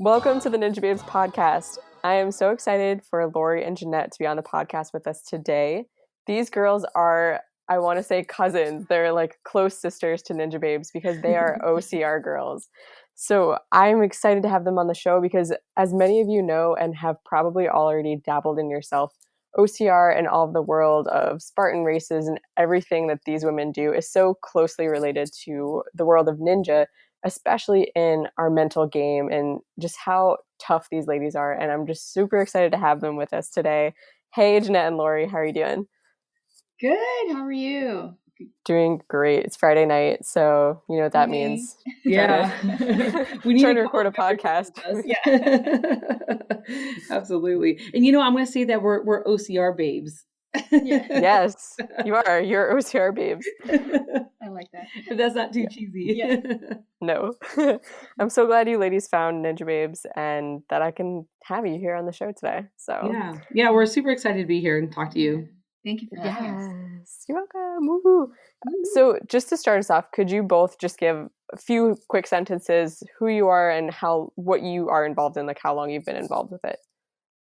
Welcome to the Ninja Babes podcast. I am so excited for Lori and Jeannette to be on the podcast with us today. These girls are, I want to say, cousins. They're like close sisters to Ninja Babes because they are OCR girls. So I'm excited to have them on the show because, as many of you know and have probably already dabbled in yourself, OCR and all of the world of Spartan races and everything that these women do is so closely related to the world of ninja, especially in our mental game and just how tough these ladies are. And I'm just super excited to have them with us today. Hey, Jeannette and Lori, how are you doing? Good. How are you? Doing great. It's Friday night, so you know what that means. Yeah. We need to record a podcast. Yeah. Absolutely. And I'm going to say that we're OCR babes. Yeah. Yes, you are. You're OCR babes. I like that. But that's not too cheesy. Yeah. No. I'm so glad you ladies found Ninja Babes and that I can have you here on the show today. So yeah, we're super excited to be here and talk to you. Thank you for having us. Yes, you're welcome. Woo-hoo. So just to start us off, could you both just give a few quick sentences who you are and what you are involved in, like how long you've been involved with it?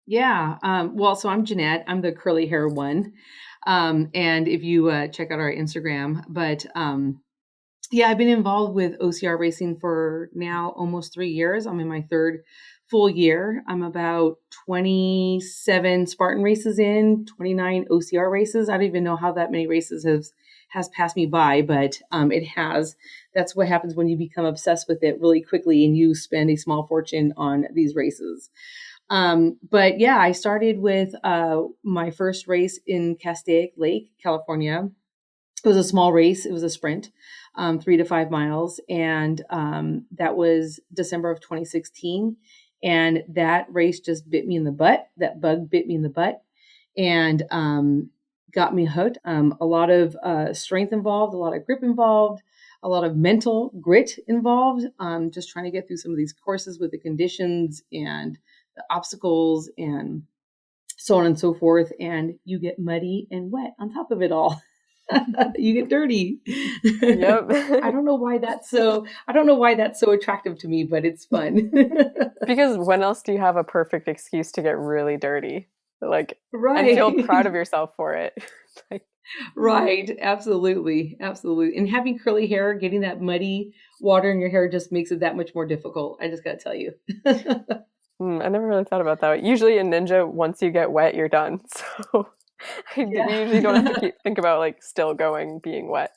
Yeah. So I'm Jeannette. I'm the curly hair one. And if you check out our Instagram, but I've been involved with OCR racing for now almost 3 years. I'm in my third full year. I'm about 27 Spartan races in, 29 OCR races. I don't even know how that many races has passed me by, but it has. That's what happens when you become obsessed with it really quickly and you spend a small fortune on these races. I started with my first race in Castaic Lake, California. It was a small race. It was a sprint, 3 to 5 miles. And that was December of 2016. And that race just bit me in the butt. That bug bit me in the butt and got me hooked. A lot of strength involved, a lot of grip involved, a lot of mental grit involved. Just trying to get through some of these courses with the conditions and the obstacles and so on and so forth. And you get muddy and wet on top of it all. You get dirty. Yep. I don't know why that's so attractive to me, but it's fun. Because when else do you have a perfect excuse to get really dirty? Like, right. And feel proud of yourself for it. Right. Absolutely. Absolutely. And having curly hair, getting that muddy water in your hair just makes it that much more difficult. I just got to tell you. I never really thought about that. Usually in Ninja, once you get wet, you're done. So you usually don't have to think about like still going, being wet.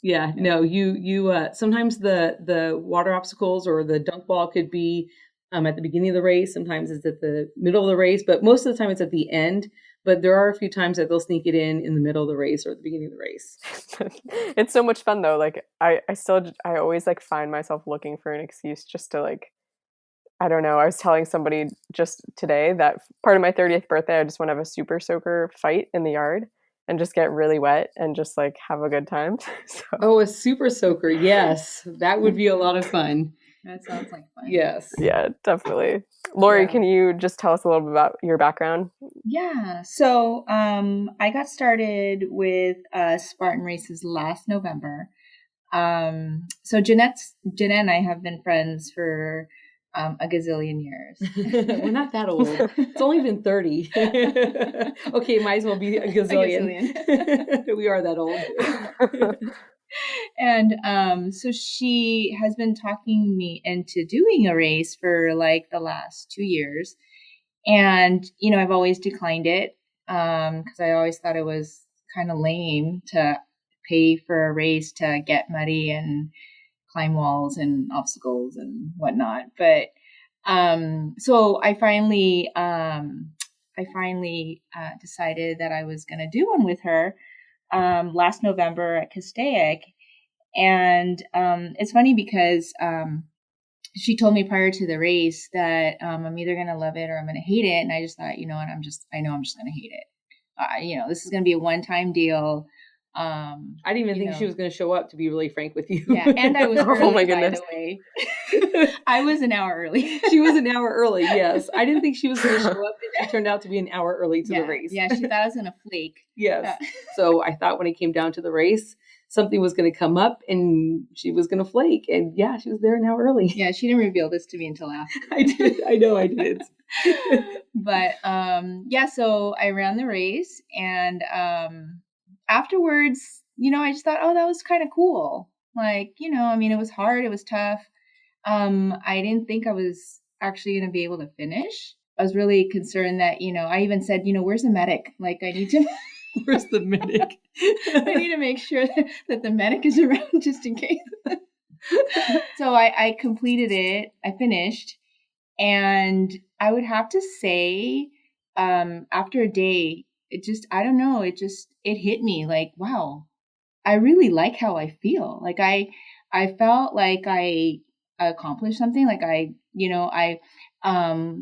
Yeah, no, you sometimes the water obstacles or the dunk ball could be at the beginning of the race. Sometimes it's at the middle of the race, but most of the time it's at the end. But there are a few times that they'll sneak it in the middle of the race or at the beginning of the race. It's so much fun though. Like I always like find myself looking for an excuse just to like, I don't know. I was telling somebody just today that part of my 30th birthday, I just want to have a super soaker fight in the yard and just get really wet and just like have a good time. So. Oh, a super soaker. Yes. That would be a lot of fun. That sounds like fun. Yes. Yeah, definitely. Lori, can you just tell us a little bit about your background? Yeah. So I got started with Spartan races last November. So Jeannette and I have been friends for a gazillion years. We're not that old. It's only been 30. Okay, might as well be a gazillion. We are that old. And so she has been talking me into doing a race for like the last 2 years. And, I've always declined it because I always thought it was kind of lame to pay for a race to get muddy and climb walls and obstacles and whatnot. But so I finally decided that I was going to do one with her last November at Castaic. And it's funny because she told me prior to the race that I'm either going to love it or I'm going to hate it. And I just thought, I know I'm just going to hate it. This is going to be a one-time deal. I didn't even think she was going to show up, to be really frank with you. Yeah, and I was early, oh my goodness. by the way. I was an hour early. She was an hour early, yes. I didn't think she was going to show up, and she turned out to be an hour early to the race. Yeah, she thought I was going to flake. Yes. So I thought when it came down to the race something was going to come up and she was going to flake. And yeah, she was there an hour early. Yeah, she didn't reveal this to me until after. I did. I know I did. But yeah, so I ran the race, and afterwards, I just thought, oh, that was kind of cool. Like, I mean, it was hard, it was tough. I didn't think I was actually going to be able to finish. I was really concerned that, I even said, where's the medic? Like, I need to Where's the medic? I need to make sure that the medic is around just in case. So I completed it. I finished. And I would have to say, after a day, I don't know, it hit me like, wow, I really like how I feel. Like I felt like I accomplished something. Like I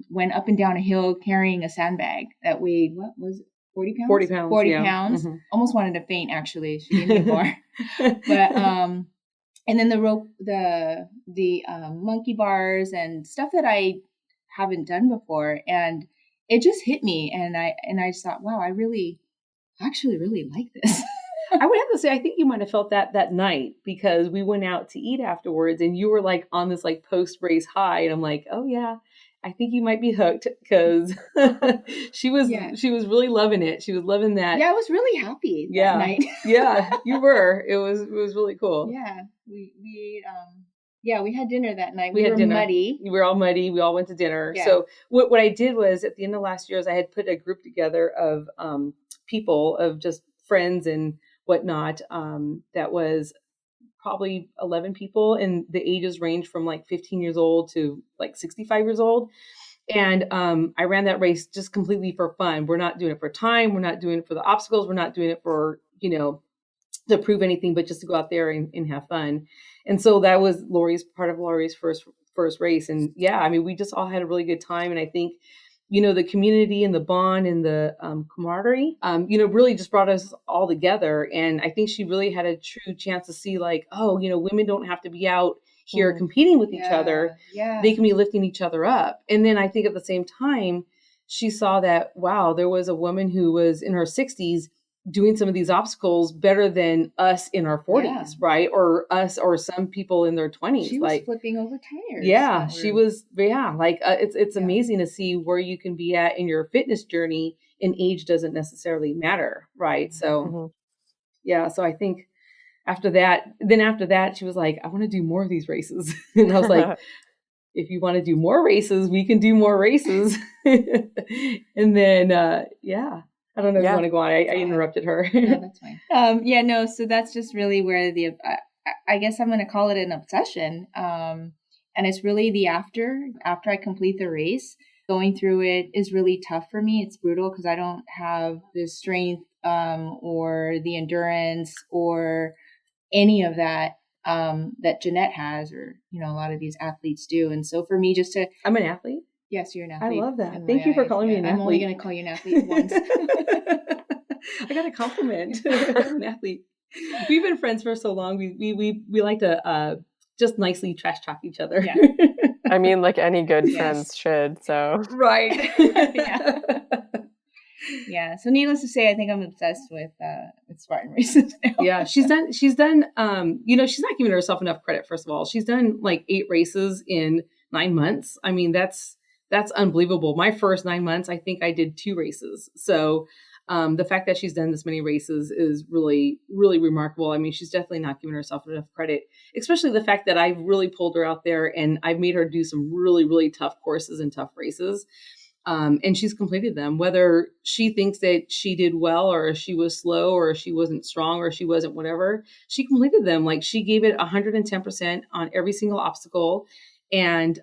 went up and down a hill carrying a sandbag that weighed, what was it? 40 pounds? 40 pounds. 40 yeah. pounds. Mm-hmm. Almost wanted to faint, actually. She gave me a bar. But, and then the rope, the monkey bars and stuff that I haven't done before. And it just hit me. And I just thought, wow, I actually really like this. I would have to say, I think you might have felt that night because we went out to eat afterwards and you were like on this like post race high. And I'm like, oh yeah, I think you might be hooked because she was really loving it. She was loving that. Yeah, I was really happy that night. Yeah, you were. It was really cool. Yeah, we had dinner that night. We were muddy. We were all muddy. We all went to dinner. Yeah. So what I did was at the end of last year is I had put a group together of people, of just friends and whatnot. That was probably 11 people, and the ages range from like 15 years old to like 65 years old. And I ran that race just completely for fun. We're not doing it for time. We're not doing it for the obstacles. We're not doing it for, to prove anything, but just to go out there and have fun. And so that was part of Lori's first race. And yeah, I mean, we just all had a really good time. And I think, the community and the bond and the camaraderie, really just brought us all together. And I think she really had a true chance to see like, oh, women don't have to be out here competing with each other. Yeah. They can be lifting each other up. And then I think at the same time, she saw that, wow, there was a woman who was in her 60s doing some of these obstacles better than us in our 40s, right? Or us, or some people in their 20s. She was flipping over tires. Yeah, she was. Yeah, like it's amazing to see where you can be at in your fitness journey, and age doesn't necessarily matter, right? So, yeah. So I think after that, she was like, I want to do more of these races, and I was like, if you want to do more races, we can do more races. And then, yeah. I don't know if you want to go on. I interrupted her. No, that's fine. So that's just really where I guess I'm going to call it an obsession. And it's really the after I complete the race, going through it is really tough for me. It's brutal because I don't have the strength or the endurance or any of that that Jeannette has, or, a lot of these athletes do. And so for me, I'm an athlete. Yes, you're an athlete. I love that. Thank you for calling me an athlete. I'm only going to call you an athlete once. I got a compliment. I'm an athlete. We've been friends for so long. We like to just nicely trash talk each other. Yeah. I mean, like any good friends should. So right. Yeah. Yeah. So needless to say, I think I'm obsessed with Spartan races now. Yeah. She's done, she's not giving herself enough credit. First of all, she's done like 8 races in 9 months. I mean, that's unbelievable. My first 9 months, I think I did 2 races. So the fact that she's done this many races is really, really remarkable. I mean, she's definitely not giving herself enough credit, especially the fact that I've really pulled her out there and I've made her do some really, really tough courses and tough races. And she's completed them, whether she thinks that she did well or she was slow or she wasn't strong or she wasn't whatever, she completed them. Like she gave it 110% on every single obstacle. And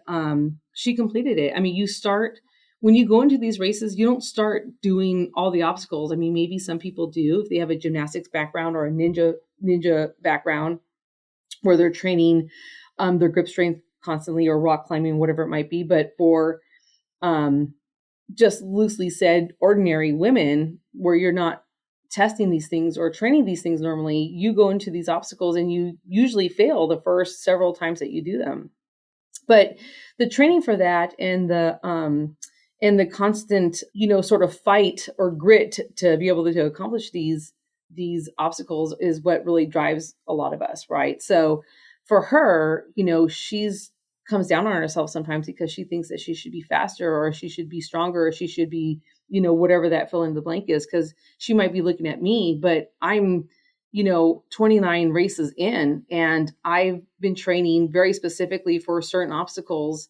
she completed it. I mean, when you go into these races, you don't start doing all the obstacles. I mean, maybe some people do if they have a gymnastics background or a ninja background where they're training their grip strength constantly or rock climbing, whatever it might be. But for just loosely said, ordinary women where you're not testing these things or training these things normally, you go into these obstacles and you usually fail the first several times that you do them. But the training for that and the constant, sort of fight or grit to be able to accomplish these these obstacles is what really drives a lot of us, right? So for her, she's comes down on herself sometimes because she thinks that she should be faster or she should be stronger or she should be, whatever that fill in the blank is, because she might be looking at me, but I'm 29 races in, and I've been training very specifically for certain obstacles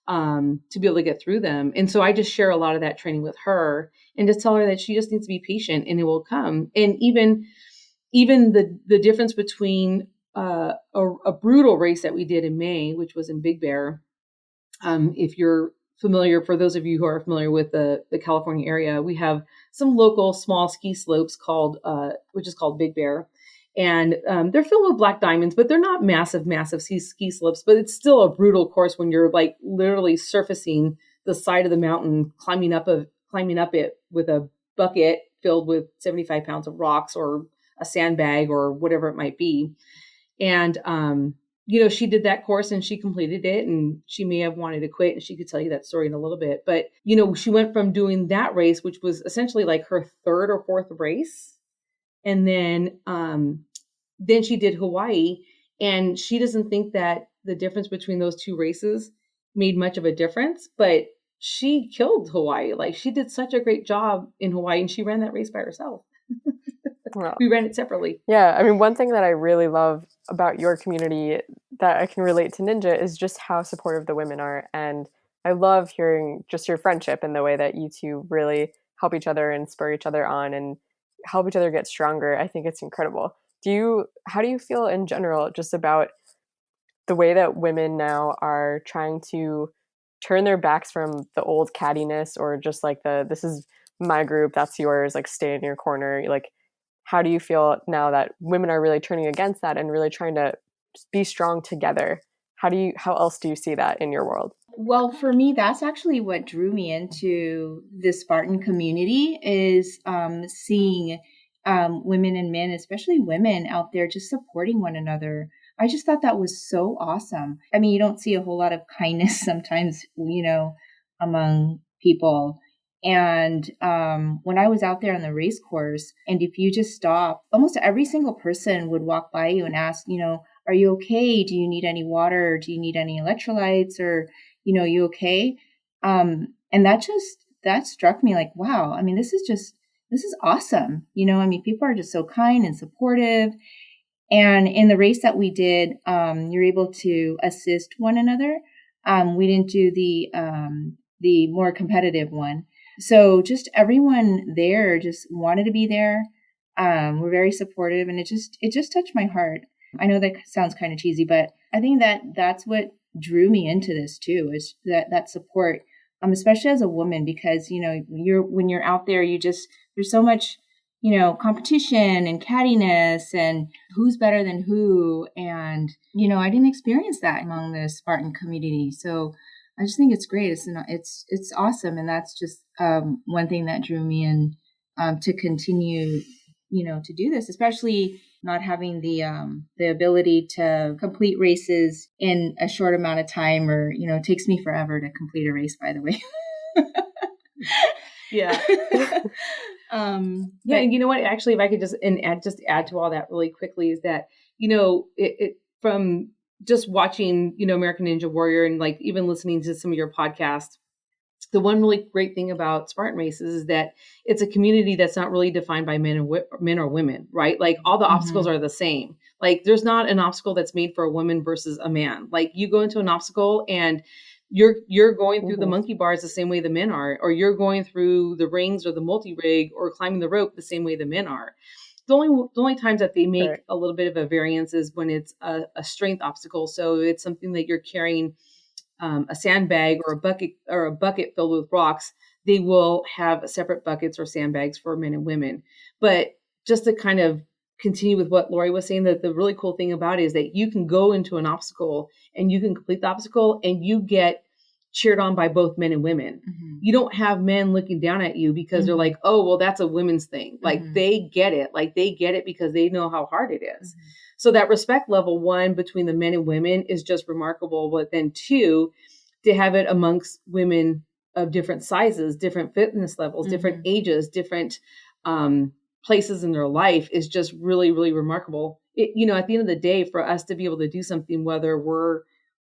to be able to get through them. And so I just share a lot of that training with her and just tell her that she just needs to be patient and it will come. And even the difference between a brutal race that we did in May, which was in Big Bear. If you're familiar, for those of you who are familiar with the California area, we have some local small ski slopes which is called Big Bear. And they're filled with black diamonds, but they're not massive ski slopes, but it's still a brutal course when you're like literally surfacing the side of the mountain, climbing up it with a bucket filled with 75 pounds of rocks or a sandbag or whatever it might be. And, she did that course and she completed it, and she may have wanted to quit, and she could tell you that story in a little bit. But, she went from doing that race, which was essentially like her third or fourth race. And then she did Hawaii, and she doesn't think that the difference between those two races made much of a difference, but she killed Hawaii. Like, she did such a great job in Hawaii, and she ran that race by herself. Well, we ran it separately. Yeah. I mean, one thing that I really love about your community that I can relate to Ninja is just how supportive the women are. And I love hearing just your friendship and the way that you two really help each other and spur each other on and help each other get stronger. I think it's incredible. How do you feel in general just about the way that women now are trying to turn their backs from the old cattiness, or just like this is my group, that's yours, like stay in your corner? Like, how do you feel now that women are really turning against that and really trying to be strong together? How else do you see that in your world? Well, for me, that's actually what drew me into the Spartan community is seeing women and men, especially women out there just supporting one another. I just thought that was so awesome. I mean, you don't see a whole lot of kindness sometimes, among people. And when I was out there on the race course, and if you just stop, almost every single person would walk by you and ask, are you okay? Do you need any water? Do you need any electrolytes? Or, you okay? And that struck me like, wow, I mean, this is awesome. I mean, people are just so kind and supportive. And in the race that we did, you're able to assist one another. We didn't do the more competitive one. So just everyone there just wanted to be there. We're very supportive, and it just touched my heart. I know that sounds kind of cheesy, but I think that's what drew me into this too, is that support, especially as a woman, because, when you're out there, there's so much, competition and cattiness and who's better than who. And, I didn't experience that among the Spartan community. So I just think it's great. It's awesome. And that's just one thing that drew me in to continue, to do this, especially not having the ability to complete races in a short amount of time, or, it takes me forever to complete a race, by the way. Yeah. Yeah. And you know what, actually, if I could just add to all that really quickly, is that, it from just watching, American Ninja Warrior, and like even listening to some of your podcasts, the one really great thing about Spartan races is that it's a community that's not really defined by men or women, right? Like all the obstacles are the same. Like there's not an obstacle that's made for a woman versus a man. Like you go into an obstacle and you're going through the monkey bars the same way the men are, or you're going through the rings or the multi-rig or climbing the rope the same way the men are. The only times that they make a little bit of a variance is when it's a strength obstacle. So it's something that you're carrying a sandbag or a bucket filled with rocks. They will have separate buckets or sandbags for men and women. But just to kind of continue with what Lori was saying, that the really cool thing about it is that you can go into an obstacle and you can complete the obstacle and you get cheered on by both men and women. You don't have men looking down at you because they're like, oh, well, that's a women's thing. Like they get it. Like they get it because they know how hard it is. So that respect level, one, between the men and women is just remarkable. But then two, to have it amongst women of different sizes, different fitness levels, different ages, different places in their life is just really, really remarkable. At the end of the day, for us to be able to do something, whether we're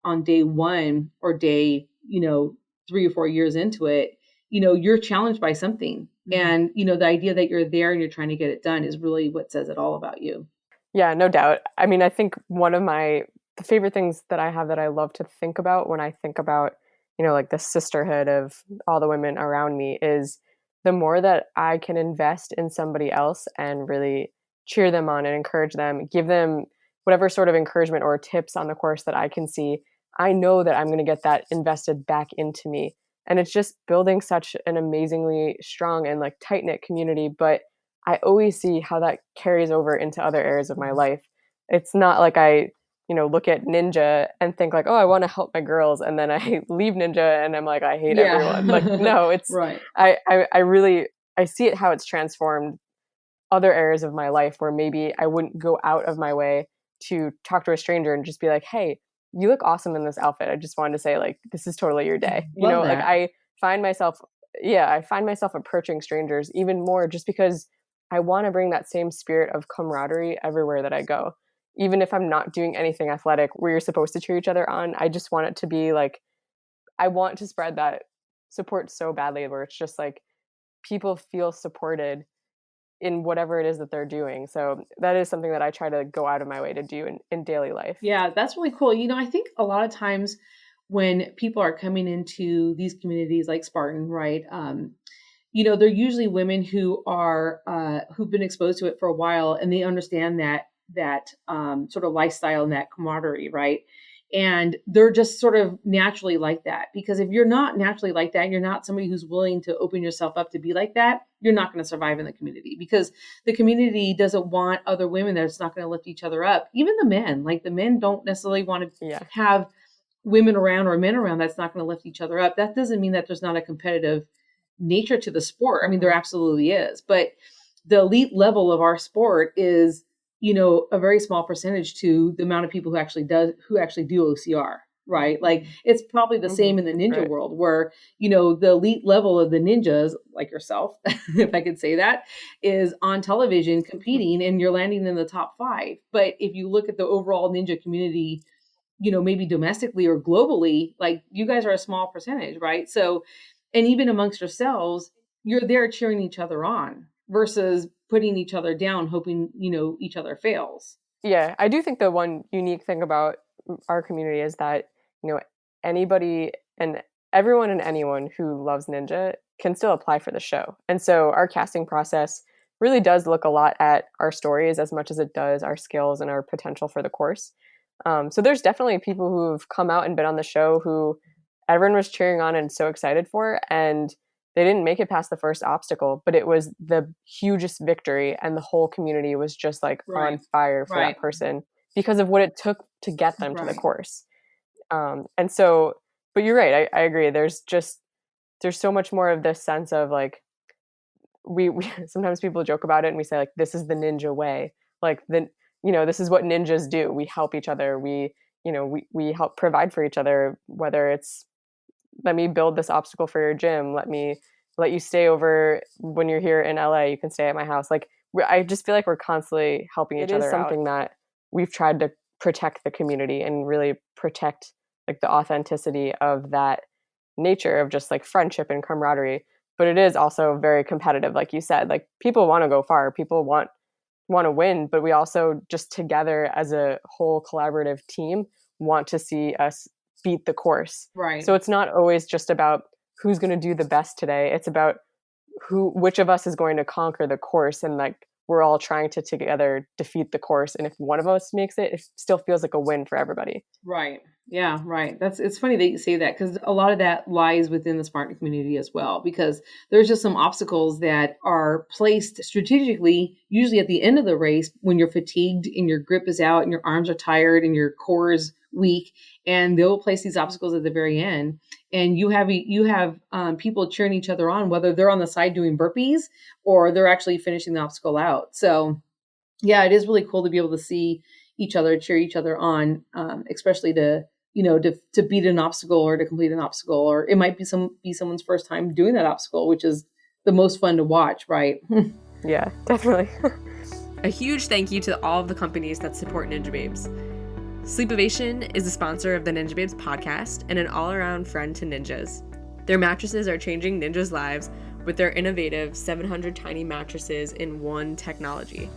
on day one or day, 3 or 4 years into it, you're challenged by something. And, the idea that you're there and you're trying to get it done is really what says it all about you. Yeah, no doubt. I mean, I think one of the favorite things that I have that I love to think about when I think about, like the sisterhood of all the women around me is the more that I can invest in somebody else and really cheer them on and encourage them, give them whatever sort of encouragement or tips on the course that I can see, I know that I'm going to get that invested back into me. And it's just building such an amazingly strong and like tight-knit community, but I always see how that carries over into other areas of my life. It's not like I, look at Ninja and think like, oh, I want to help my girls. And then I leave Ninja and I'm like, I hate everyone. Like, no, it's, right. I really, I see it how it's transformed other areas of my life where maybe I wouldn't go out of my way to talk to a stranger and just be like, hey, you look awesome in this outfit. I just wanted to say like, this is totally your day. Like I find myself approaching strangers even more just because I want to bring that same spirit of camaraderie everywhere that I go. Even if I'm not doing anything athletic where you're supposed to cheer each other on, I just want it to be like, I want to spread that support so badly where it's just like people feel supported in whatever it is that they're doing. So that is something that I try to go out of my way to do in daily life. Yeah, that's really cool. I think a lot of times when people are coming into these communities like Spartan, right? They're usually women who are who've been exposed to it for a while, and they understand that sort of lifestyle and that camaraderie, right? And they're just sort of naturally like that. Because if you're not naturally like that, you're not somebody who's willing to open yourself up to be like that, you're not going to survive in the community, because the community doesn't want other women that's not going to lift each other up. Even the men, like the men don't necessarily want to have women around or men around that's not going to lift each other up. That doesn't mean that there's not a competitive nature to the sport. I mean, there absolutely is. But the elite level of our sport is, a very small percentage to the amount of people who actually do OCR, right? Like it's probably the same in the ninja world where, the elite level of the ninjas like yourself, if I could say that, is on television competing and you're landing in the top 5. But if you look at the overall ninja community, maybe domestically or globally, like you guys are a small percentage, right? So, and even amongst yourselves, you're there cheering each other on versus putting each other down, hoping, each other fails. Yeah, I do think the one unique thing about our community is that, anybody and everyone and anyone who loves Ninja can still apply for the show. And so our casting process really does look a lot at our stories as much as it does our skills and our potential for the course. So there's definitely people who've come out and been on the show who everyone was cheering on and so excited for, and they didn't make it past the first obstacle, but it was the hugest victory, and the whole community was just like on fire for that person because of what it took to get them to the course. And so, but you're right. I agree. There's so much more of this sense of like, we sometimes people joke about it and we say like, this is the ninja way. Like this is what ninjas do. We help each other. We help provide for each other, whether it's, let me build this obstacle for your gym. Let you stay over when you're here in LA. You can stay at my house. Like, I just feel like we're constantly helping each other out. It is something that we've tried to protect the community and really protect like the authenticity of that nature of just like friendship and camaraderie. But it is also very competitive. Like you said, like people want to go far. People want to win, but we also just together as a whole collaborative team want to see us beat the course. Right. So it's not always just about who's going to do the best today. It's about which of us is going to conquer the course, and like we're all trying to together defeat the course. And if one of us makes it, it still feels like a win for everybody. Right. Yeah, right. It's funny that you say that, because a lot of that lies within the Spartan community as well, because there's just some obstacles that are placed strategically, usually at the end of the race when you're fatigued and your grip is out and your arms are tired and your core is weak, and they'll place these obstacles at the very end. And you have people cheering each other on, whether they're on the side doing burpees or they're actually finishing the obstacle out. So yeah, it is really cool to be able to see each other, cheer each other on, especially to beat an obstacle or to complete an obstacle, or it might be someone's first time doing that obstacle, which is the most fun to watch, right? Yeah, definitely. A huge thank you to all of the companies that support Ninja Babes. Sleepovation is the sponsor of the Ninja Babes podcast and an all-around friend to ninjas. Their mattresses are changing ninjas' lives with their innovative 700 tiny mattresses in one technology.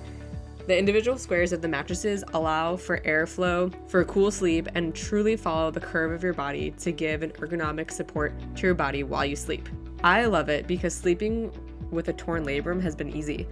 The individual squares of the mattresses allow for airflow, for cool sleep, and truly follow the curve of your body to give an ergonomic support to your body while you sleep. I love it because sleeping with a torn labrum has been easy.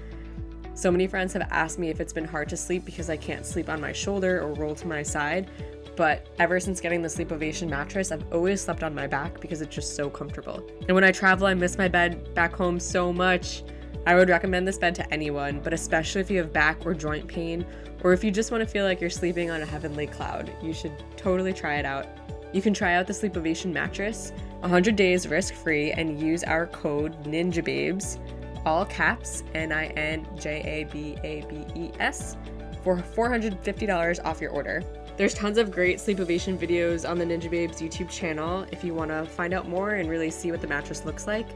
So many friends have asked me if it's been hard to sleep because I can't sleep on my shoulder or roll to my side, but ever since getting the Sleepovation mattress, I've always slept on my back because it's just so comfortable. And when I travel, I miss my bed back home so much. I would recommend this bed to anyone, but especially if you have back or joint pain, or if you just want to feel like you're sleeping on a heavenly cloud, you should totally try it out. You can try out the Sleepovation mattress 100 days risk-free and use our code NINJABABES, all caps, NINJABABES, for $450 off your order. There's tons of great Sleepovation videos on the Ninja Babes YouTube channel if you want to find out more and really see what the mattress looks like.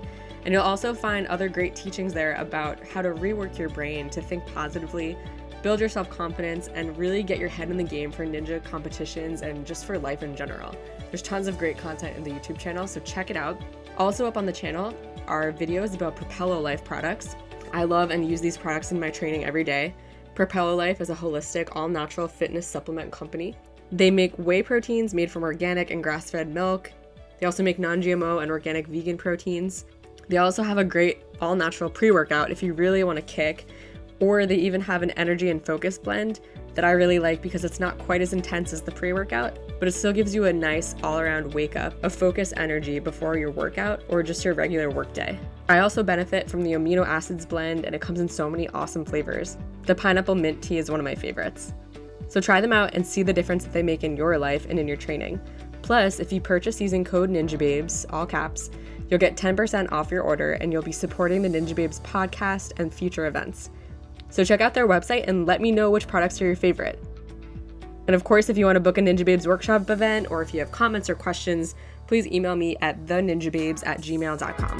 And you'll also find other great teachings there about how to rework your brain to think positively, build your self-confidence, and really get your head in the game for ninja competitions and just for life in general. There's tons of great content in the YouTube channel, so check it out. Also up on the channel are videos about Propello Life products. I love and use these products in my training every day. Propello Life is a holistic, all-natural fitness supplement company. They make whey proteins made from organic and grass-fed milk. They also make non-GMO and organic vegan proteins. They also have a great all-natural pre-workout if you really want to kick, or they even have an energy and focus blend that I really like because it's not quite as intense as the pre-workout, but it still gives you a nice all-around wake-up of focused energy before your workout or just your regular workday. I also benefit from the amino acids blend, and it comes in so many awesome flavors. The pineapple mint tea is one of my favorites. So try them out and see the difference that they make in your life and in your training. Plus, if you purchase using code NINJABABES, all caps, you'll get 10% off your order and you'll be supporting the Ninja Babes podcast and future events. So check out their website and let me know which products are your favorite. And of course, if you want to book a Ninja Babes workshop event or if you have comments or questions, please email me at theninjababes@gmail.com.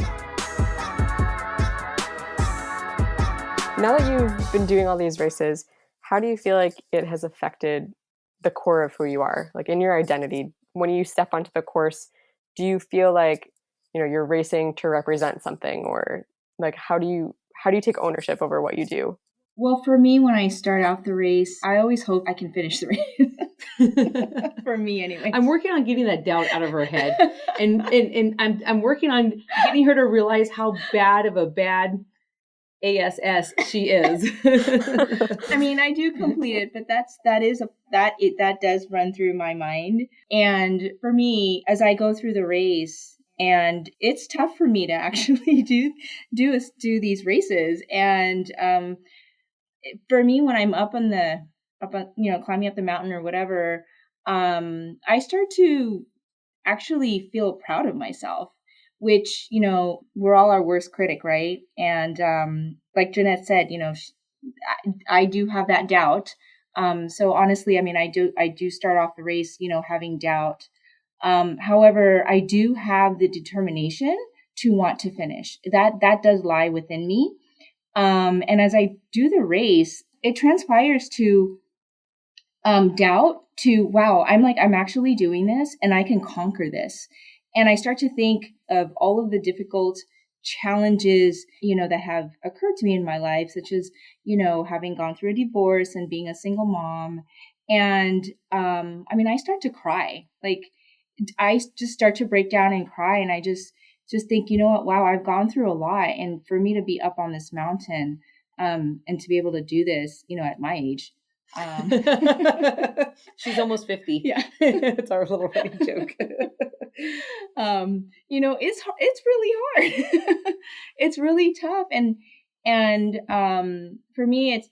Now that you've been doing all these races, how do you feel like it has affected the core of who you are, like in your identity? When you step onto the course, do you feel like, you're racing to represent something, or like how do you take ownership over what you do? Well, for me, when I start out the race, I always hope I can finish the race. For me, anyway. I'm working on getting that doubt out of her head, and I'm working on getting her to realize how bad of a bad ASS she is. I mean, I do complete it, but that does run through my mind. And for me, as I go through the race, and it's tough for me to actually do these races. And for me, when I'm climbing up the mountain or whatever, I start to actually feel proud of myself, which, we're all our worst critic, right? And like Jeannette said, I do have that doubt. So honestly, I mean, I do start off the race, having doubt. However, I do have the determination to want to finish. That does lie within me. And as I do the race, it transpires to doubt to, wow, I'm actually doing this and I can conquer this. And I start to think of all of the difficult challenges, that have occurred to me in my life, such as, having gone through a divorce and being a single mom. And, I start to cry. Like, I just start to break down and cry. And I just think, wow, I've gone through a lot. And for me to be up on this mountain, and to be able to do this, at my age, she's almost 50. Yeah. It's our little running joke. It's really hard. It's really tough. And for me,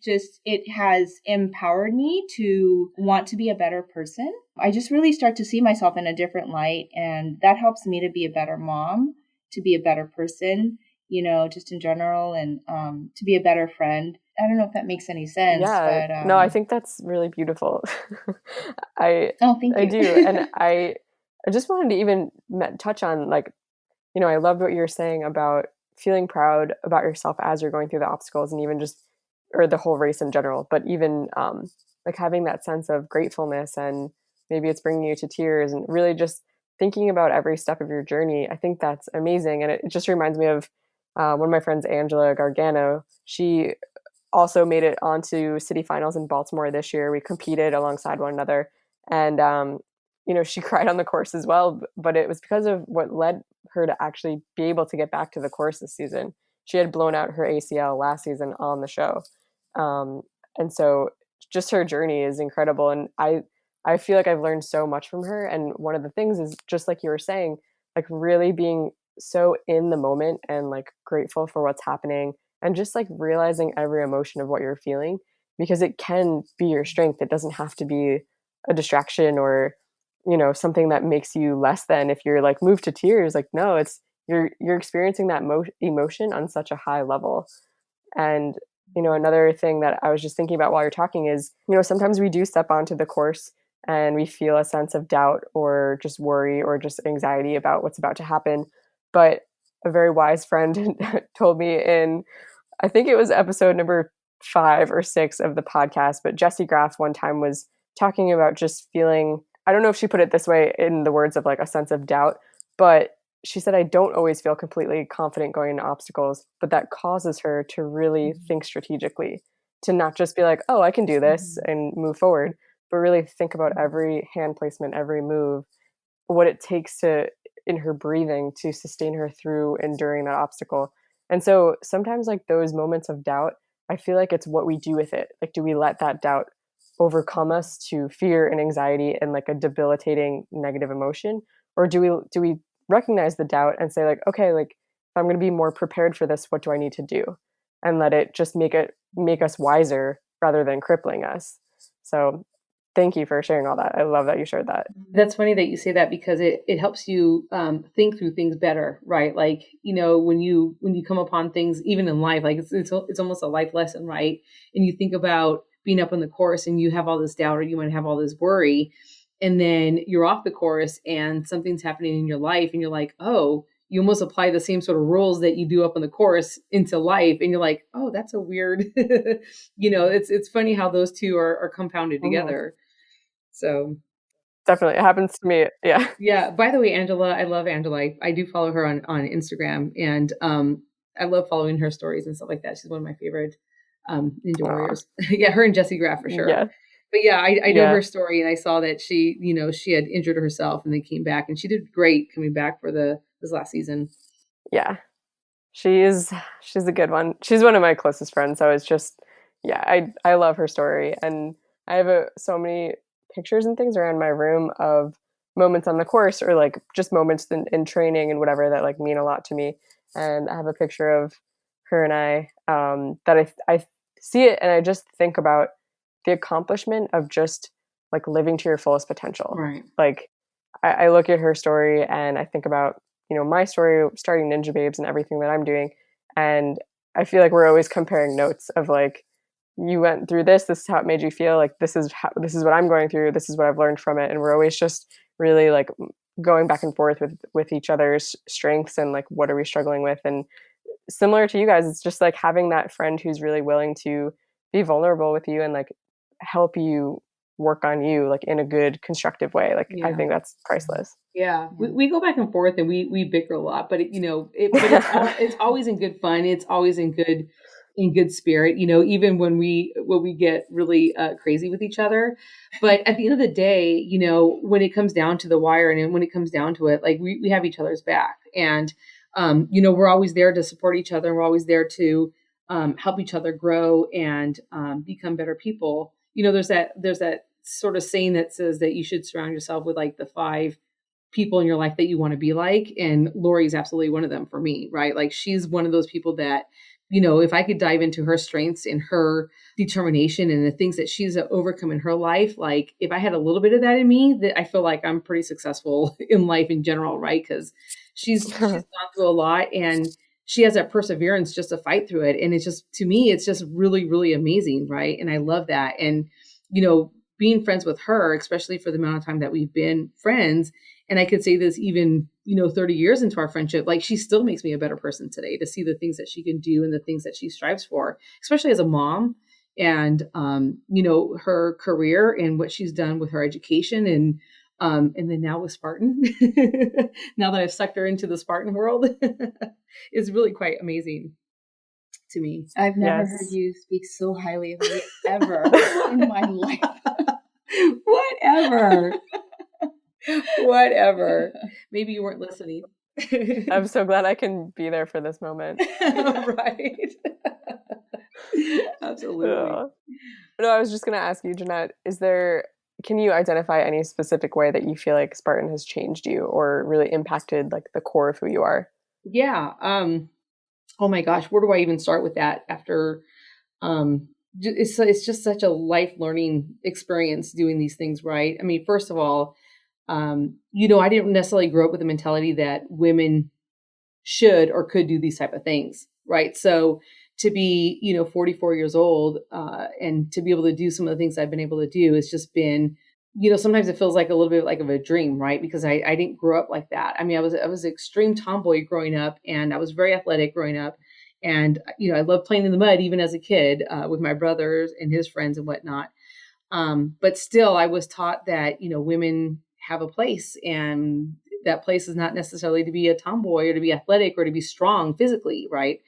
it has empowered me to want to be a better person. I just really start to see myself in a different light, and that helps me to be a better mom, to be a better person, just in general, and to be a better friend. I don't know if that makes any sense. Yeah, but, no, I think that's really beautiful. Thank you. I do, and I just wanted to even touch on, like, I loved what you were saying about feeling proud about yourself as you're going through the obstacles, and even just, or the whole race in general, but even like having that sense of gratefulness, and maybe it's bringing you to tears, and really just thinking about every step of your journey. I think that's amazing. And it just reminds me of one of my friends, Angela Gargano. She also made it onto city finals in Baltimore this year. We competed alongside one another, and she cried on the course as well. But it was because of what led her to actually be able to get back to the course this season. She had blown out her ACL last season on the show, and so just her journey is incredible. And I feel like I've learned so much from her. And one of the things is, just like you were saying, like really being so in the moment and like grateful for what's happening, and just like realizing every emotion of what you're feeling, because it can be your strength. It doesn't have to be a distraction, or something that makes you less than. If you're like moved to tears, like, no, it's you're experiencing that emotion on such a high level. And another thing that I was just thinking about while you're talking is, sometimes we do step onto the course and we feel a sense of doubt, or just worry, or just anxiety about what's about to happen. But a very wise friend told me in, I think it was episode number 5 or 6 of the podcast, but Jessie Graff one time was talking about just feeling, I don't know if she put it this way in the words of like a sense of doubt, but she said, I don't always feel completely confident going into obstacles, but that causes her to really think strategically, to not just be like, oh, I can do this and move forward, but really think about every hand placement, every move, what it takes to, in her breathing, to sustain her through enduring that obstacle. And so sometimes like those moments of doubt, I feel like it's what we do with it. Like, do we let that doubt overcome us to fear and anxiety and like a debilitating negative emotion? Or do we recognize the doubt and say like, okay, like if I'm going to be more prepared for this, what do I need to do? And let it just make us wiser rather than crippling us. So thank you for sharing all that. I love that you shared that. That's funny that you say that, because it helps you think through things better, right? Like, when you come upon things, even in life, like it's almost a life lesson, right? And you think about being up on the course and you have all this doubt, or you might have all this worry, and then you're off the course and something's happening in your life, and you're like, oh, you almost apply the same sort of rules that you do up on the course into life, and you're like, oh, that's a weird, it's funny how those two are compounded together. So definitely, it happens to me. Yeah. Yeah. By the way, Angela, I love Angela. I do follow her on Instagram, and I love following her stories and stuff like that. She's one of my favorite Ninja Warriors. Yeah, her and Jessie Graff for sure. Yeah. But yeah, I know her story, and I saw that she had injured herself and then came back, and she did great coming back for this last season. Yeah. She's a good one. She's one of my closest friends. So it's just, I love her story. And I have so many pictures and things around my room of moments on the course, or like just moments in training and whatever, that like mean a lot to me. And I have a picture of her and I that I see it, and I just think about the accomplishment of just like living to your fullest potential. Right. Like I look at her story and I think about, my story starting Ninjababes and everything that I'm doing. And I feel like we're always comparing notes of like, you went through this is how it made you feel. Like, this is what I'm going through. This is what I've learned from it. And we're always just really like going back and forth with each other's strengths and like, what are we struggling with? And similar to you guys, it's just like having that friend who's really willing to be vulnerable with you and like help you work on you, like in a good, constructive way. Like, I think that's priceless. Yeah. We go back and forth and we bicker a lot, but it's always in good fun. It's always in good spirit, even when we get really crazy with each other. But at the end of the day, when it comes down to the wire and when it comes down to it, like we have each other's back, and we're always there to support each other. And we're always there to help each other grow and become better people. There's that sort of saying that says that you should surround yourself with like the 5 people in your life that you want to be like. And Lori's absolutely one of them for me, right? Like, she's one of those people that, if I could dive into her strengths and her determination and the things that she's overcome in her life, like if I had a little bit of that in me, that I feel like I'm pretty successful in life in general, right? Because she's gone through a lot, and she has that perseverance just to fight through it. And it's just, to me, it's just really, really amazing, right? And I love that. And, being friends with her, especially for the amount of time that we've been friends, and I could say this even, 30 years into our friendship, like she still makes me a better person today to see the things that she can do and the things that she strives for, especially as a mom. And, her career and what she's done with her education and then now with Spartan, now that I've sucked her into the Spartan world, is really quite amazing to me. I've never heard you speak so highly of me ever in my life. Whatever. Maybe you weren't listening. I'm so glad I can be there for this moment. Right. Absolutely. No, I was just going to ask you, Jeannette, can you identify any specific way that you feel like Spartan has changed you or really impacted like the core of who you are? Yeah. Oh my gosh, where do I even start with that after, it's just such a life learning experience doing these things, right? I mean, first of all, I didn't necessarily grow up with the mentality that women should or could do these type of things, right? So to be, 44 years old, and to be able to do some of the things I've been able to do, it's just been, sometimes it feels like a little bit like of a dream, right? Because I didn't grow up like that. I mean, I was an extreme tomboy growing up, and I was very athletic growing up. And, I loved playing in the mud, even as a kid, with my brothers and his friends and whatnot. But still, I was taught that, women have a place, and that place is not necessarily to be a tomboy or to be athletic or to be strong physically, right?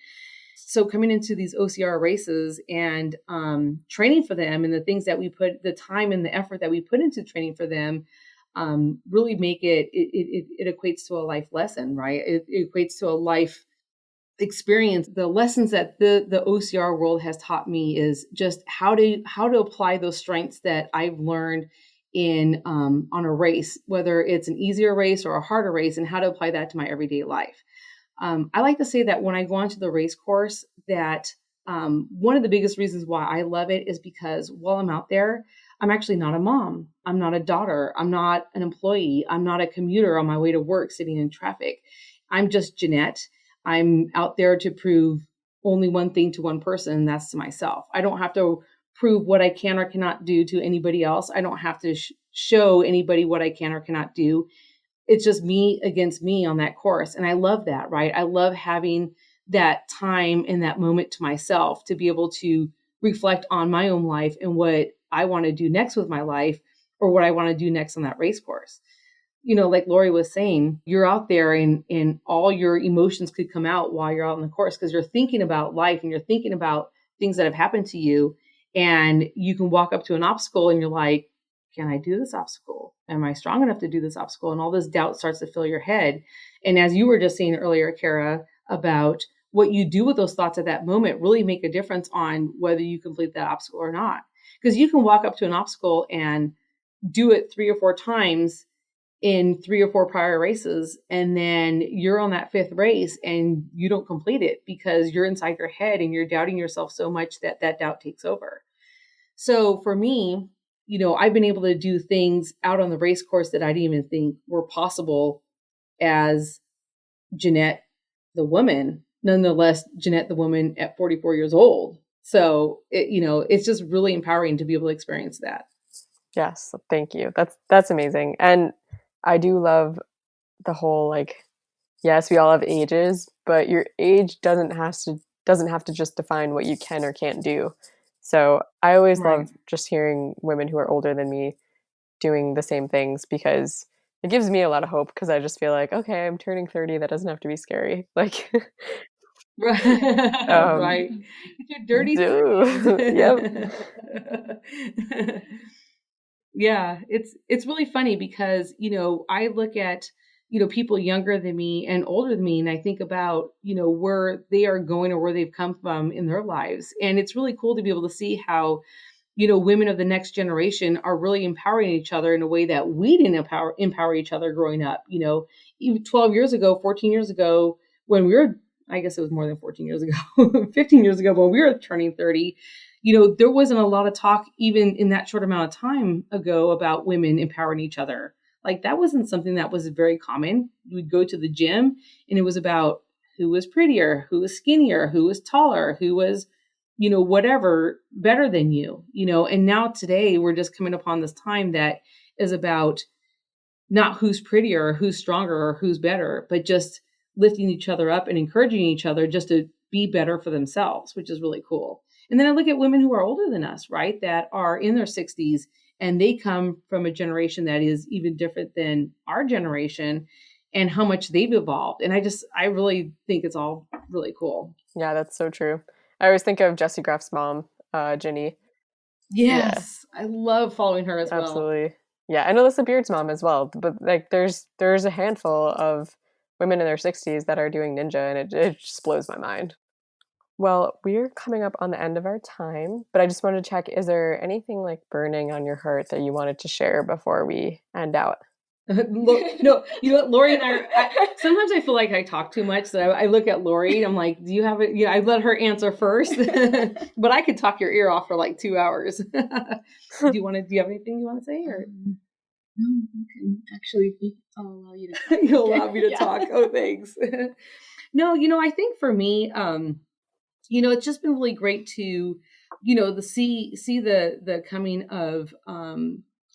So coming into these OCR races and training for them, and the things that the time and the effort that we put into training for them, really make it equates to a life lesson, right? It equates to a life experience. The lessons that the OCR world has taught me is just how to apply those strengths that I've learned in on a race, whether it's an easier race or a harder race, and how to apply that to my everyday life. I like to say that when I go onto the race course, that one of the biggest reasons why I love it is because while I'm out there, I'm actually not a mom. I'm not a daughter. I'm not an employee. I'm not a commuter on my way to work sitting in traffic. I'm just Jeannette. I'm out there to prove only one thing to one person, and that's to myself. I don't have to prove what I can or cannot do to anybody else. I don't have to show anybody what I can or cannot do. It's just me against me on that course. And I love that, right? I love having that time and that moment to myself to be able to reflect on my own life and what I want to do next with my life, or what I want to do next on that race course. Like Lori was saying, you're out there and all your emotions could come out while you're out on the course, because you're thinking about life and you're thinking about things that have happened to you. And you can walk up to an obstacle and you're like, can I do this obstacle? Am I strong enough to do this obstacle? And all this doubt starts to fill your head. And as you were just saying earlier, Kara, about what you do with those thoughts at that moment really make a difference on whether you complete that obstacle or not. Because you can walk up to an obstacle and do it 3 or 4 times in 3 or 4 prior races, and then you're on that 5th race and you don't complete it because you're inside your head and you're doubting yourself so much that doubt takes over. So for me, I've been able to do things out on the race course that I didn't even think were possible as Jeannette, the woman, nonetheless, Jeannette, the woman at 44 years old. So it's just really empowering to be able to experience that. Yes. Thank you. That's amazing. And I do love the whole, yes, we all have ages, but your age doesn't have to just define what you can or can't do. So I always love just hearing women who are older than me doing the same things, because it gives me a lot of hope, because I just feel like, okay, I'm turning 30. That doesn't have to be scary. Right. Right. It's your dirty 30s. Yep. Yeah, it's really funny because, I look at, people younger than me and older than me, and I think about, where they are going or where they've come from in their lives. And it's really cool to be able to see how, women of the next generation are really empowering each other in a way that we didn't empower each other growing up. Even 12 years ago, 14 years ago, when we were, I guess it was more than 14 years ago, 15 years ago, when we were turning 30, there wasn't a lot of talk even in that short amount of time ago about women empowering each other. Like, that wasn't something that was very common. We'd go to the gym and it was about who was prettier, who was skinnier, who was taller, who was, whatever, better than you, and now today we're just coming upon this time that is about not who's prettier or who's stronger or who's better, but just lifting each other up and encouraging each other just to be better for themselves, which is really cool. And then I look at women who are older than us, right, that are in their 60s, and they come from a generation that is even different than our generation and how much they've evolved. And I really think it's all really cool. Yeah, that's so true. I always think of Jesse Graff's mom, Ginny. Yes, I love following her as well. Absolutely. Yeah, and Alyssa Beard's mom as well. But like, there's a handful of women in their 60s that are doing ninja, and it just blows my mind. Well, we're coming up on the end of our time, but I just wanted to check, is there anything like burning on your heart that you wanted to share before we end out? No, you know what, Lori and sometimes I feel like I talk too much. So I look at Lori and I'm like, do you have it? I let her answer first, but I could talk your ear off for like 2 hours. Do you have anything you want to say or? No, you can actually, I'll allow you to talk. You'll allow me to talk. Oh, thanks. No, I think for me, it's just been really great to, see the coming of,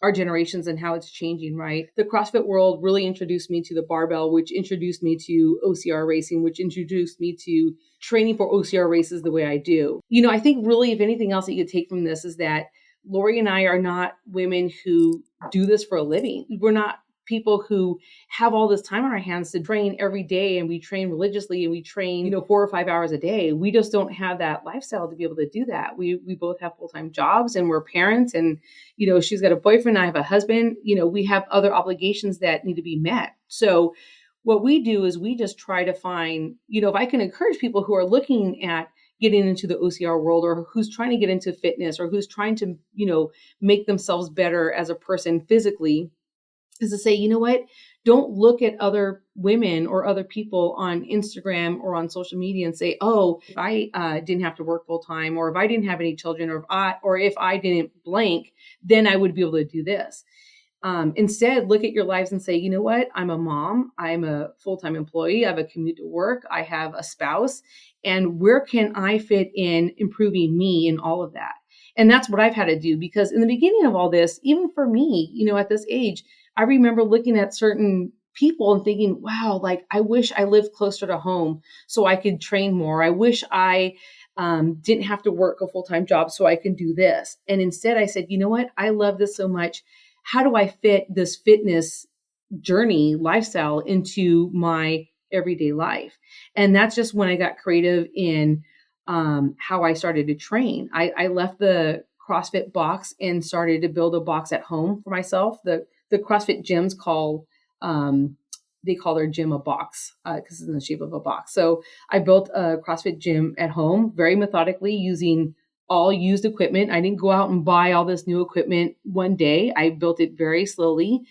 our generations and how it's changing, right? The CrossFit world really introduced me to the barbell, which introduced me to OCR racing, which introduced me to training for OCR races the way I do. I think really, if anything else that you could take from this is that Lori and I are not women who do this for a living. We're not people who have all this time on our hands to train every day, and we train religiously and we train 4 or 5 hours a day. We just don't have that lifestyle to be able to do that. We both have full-time jobs and we're parents, and she's got a boyfriend, I have a husband. We have other obligations that need to be met. So what we do is we just try to find, if I can encourage people who are looking at getting into the OCR world, or who's trying to get into fitness, or who's trying to make themselves better as a person physically, is to say, you know what, don't look at other women or other people on Instagram or on social media and say, oh, if I didn't have to work full time, or if I didn't have any children, or if I didn't blank, then I would be able to do this. Instead, look at your lives and say, you know what, I'm a mom, I'm a full-time employee, I have a commute to work, I have a spouse, and where can I fit in improving me in all of that? And that's what I've had to do, because in the beginning of all this, even for me, at this age, I remember looking at certain people and thinking, wow, like I wish I lived closer to home so I could train more. I wish I didn't have to work a full-time job so I can do this. And instead I said, you know what, I love this so much. How do I fit this fitness journey lifestyle into my everyday life? And that's just when I got creative in how I started to train. I left the CrossFit box and started to build a box at home for myself. The CrossFit gyms they call their gym a box because it's in the shape of a box. So I built a CrossFit gym at home very methodically using all used equipment. I didn't go out and buy all this new equipment one day. I built it very slowly,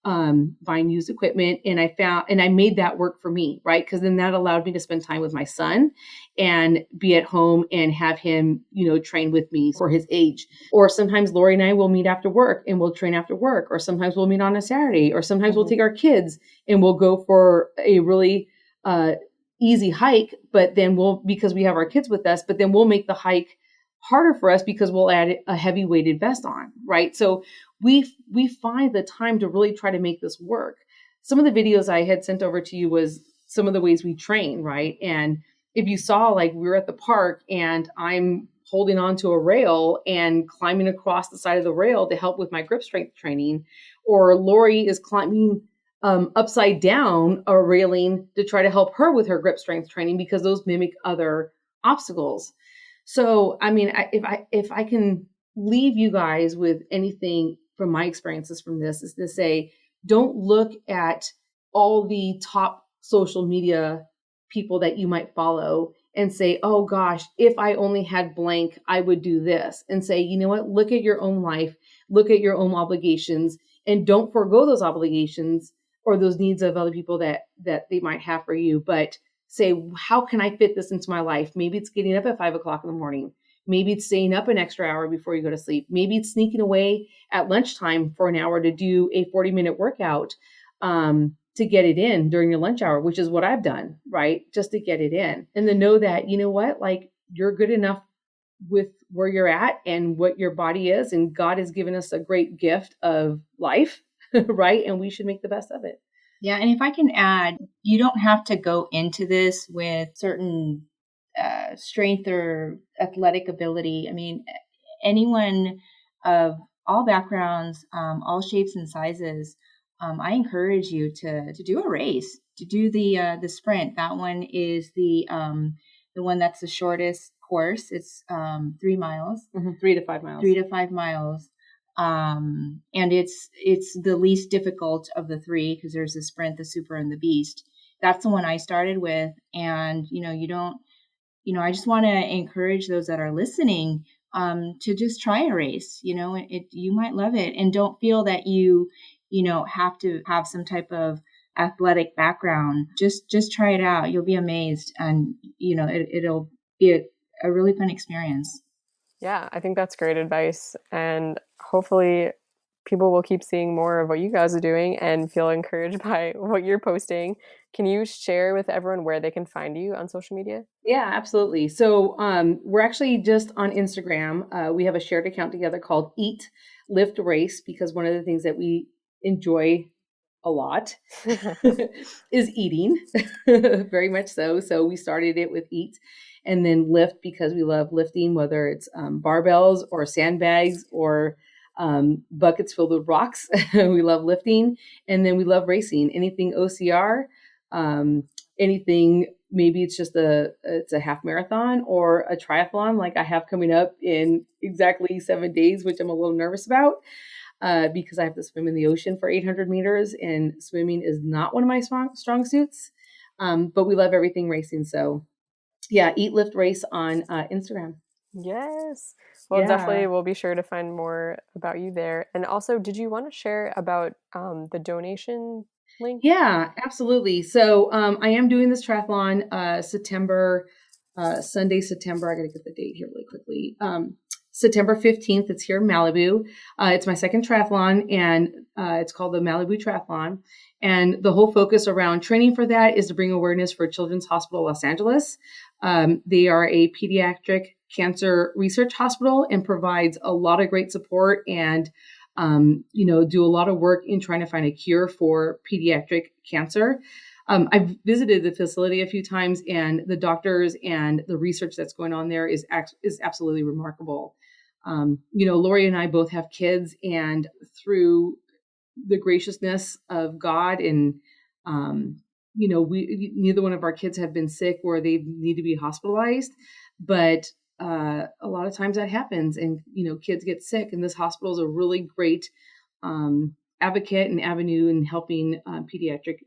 buying used equipment. And I made that work for me, right? Because then that allowed me to spend time with my son and be at home and have him, train with me for his age. Or sometimes Lori and I will meet after work and we'll train after work. Or sometimes we'll meet on a Saturday. Or sometimes we'll take our kids and we'll go for a really easy hike. But then because we have our kids with us, but then we'll make the hike harder for us because we'll add a heavy weighted vest on, right? So we find the time to really try to make this work. Some of the videos I had sent over to you was some of the ways we train, right? And if you saw, like, we were at the park and I'm holding onto a rail and climbing across the side of the rail to help with my grip strength training, or Lori is climbing upside down a railing to try to help her with her grip strength training, because those mimic other obstacles. So, I mean, if I can leave you guys with anything from my experiences from this, is to say, don't look at all the top social media people that you might follow and say, oh gosh, if I only had blank, I would do this. And say, you know what, look at your own life, look at your own obligations, and don't forego those obligations or those needs of other people that they might have for you. But say, how can I fit this into my life? Maybe it's getting up at 5 o'clock in the morning. Maybe it's staying up an extra hour before you go to sleep. Maybe it's sneaking away at lunchtime for an hour to do a 40-minute workout to get it in during your lunch hour, which is what I've done, right? Just to get it in. And then know that, you know what, like, you're good enough with where you're at and what your body is. And God has given us a great gift of life. right? And we should make the best of it. Yeah. And if I can add, you don't have to go into this with certain strength or athletic ability. I mean, anyone of all backgrounds, all shapes and sizes, I encourage you to do a race, to do the sprint. That one is the one that's the shortest course. It's 3 miles, 3 to 5 miles, 3 to 5 miles. And it's the least difficult of the three, because there's the sprint, the super, and the beast. That's the one I started with. And I just want to encourage those that are listening to just try a race. You might love it, and don't feel that you have to have some type of athletic background. Just try it out. You'll be amazed, and it'll be a really fun experience. Yeah, I think that's great advice, and hopefully people will keep seeing more of what you guys are doing and feel encouraged by what you're posting. Can you share with everyone where they can find you on social media? Yeah, absolutely. So we're actually just on Instagram. We have a shared account together called Eat, Lift, Race, because one of the things that we enjoy a lot is eating, very much so. So we started it with Eat, and then Lift because we love lifting, whether it's barbells or sandbags or buckets filled with rocks. We love lifting, and then we love racing. Anything OCR, anything. Maybe it's just it's a half marathon or a triathlon, like I have coming up in exactly 7 days, which I'm a little nervous about. Because I have to swim in the ocean for 800 meters, and swimming is not one of my strong suits. But we love everything racing. So yeah, Eat, Lift, Race on Instagram. Yes. Well, definitely we'll be sure to find more about you there. And also, did you want to share about the donation link? Yeah, absolutely. So I am doing this triathlon Sunday, September. I got to get the date here really quickly. September 15th. It's here in Malibu. It's my second triathlon, and it's called the Malibu Triathlon. And the whole focus around training for that is to bring awareness for Children's Hospital Los Angeles. They are a pediatric cancer research hospital and provides a lot of great support and do a lot of work in trying to find a cure for pediatric cancer. I've visited the facility a few times, and the doctors and the research that's going on there is absolutely remarkable. Lori and I both have kids, and through the graciousness of God and, neither one of our kids have been sick where they need to be hospitalized, but a lot of times that happens, and, kids get sick, and this hospital is a really great advocate and avenue in helping pediatric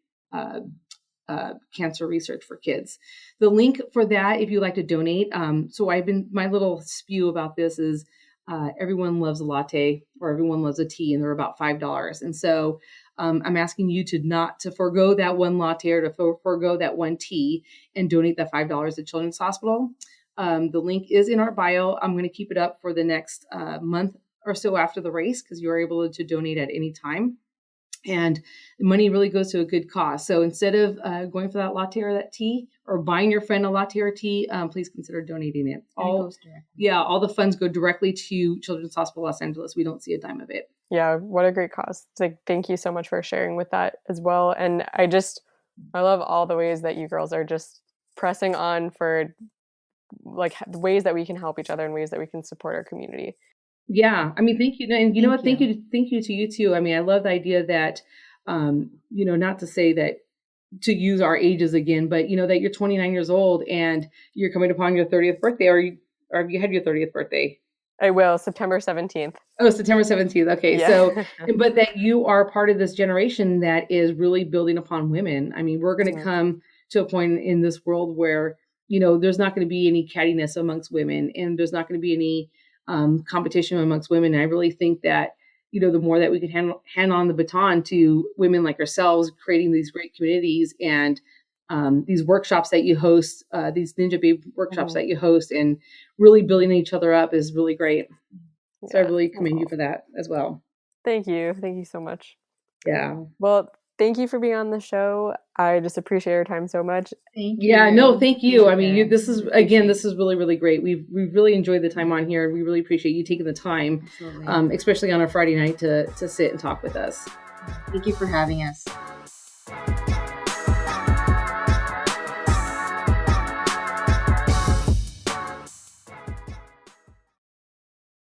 cancer research for kids. The link for that, if you'd like to donate. My little spew about this is everyone loves a latte or everyone loves a tea, and they're about $5. And so I'm asking you not to forego that one latte or to forego that one tea and donate that $5 to Children's Hospital. The link is in our bio. I'm going to keep it up for the next month or so after the race, because you're able to donate at any time. And the money really goes to a good cause. So instead of going for that latte or that tea, or buying your friend a latte or tea, please consider donating it. All the funds go directly to Children's Hospital Los Angeles. We don't see a dime of it. Yeah, what a great cause. Thank you so much for sharing with that as well. And I love all the ways that you girls are just pressing on for the ways that we can help each other and ways that we can support our community. Yeah. I mean, thank you. And you know what? Thank you to you too. I mean, I love the idea that, not to say that to use our ages again, but that you're 29 years old and you're coming upon your 30th birthday, or have you had your 30th birthday? I will, September 17th. Oh, September 17th. Okay. Yeah. So, but that you are part of this generation that is really building upon women. I mean, we're going to come to a point in this world where, there's not going to be any cattiness amongst women, and there's not going to be any competition amongst women. And I really think that, the more that we can hand on the baton to women like ourselves, creating these great communities and these workshops that you host, these Ninja Babe workshops that you host, and really building each other up is really great. So I really commend you for that as well. Thank you. Thank you so much. Yeah. Well, thank you for being on the show. I just appreciate your time so much. Thank you. Yeah, no, thank you. I mean, this is really, really great. We've really enjoyed the time on here. We really appreciate you taking the time, especially on a Friday night, to sit and talk with us. Thank you for having us.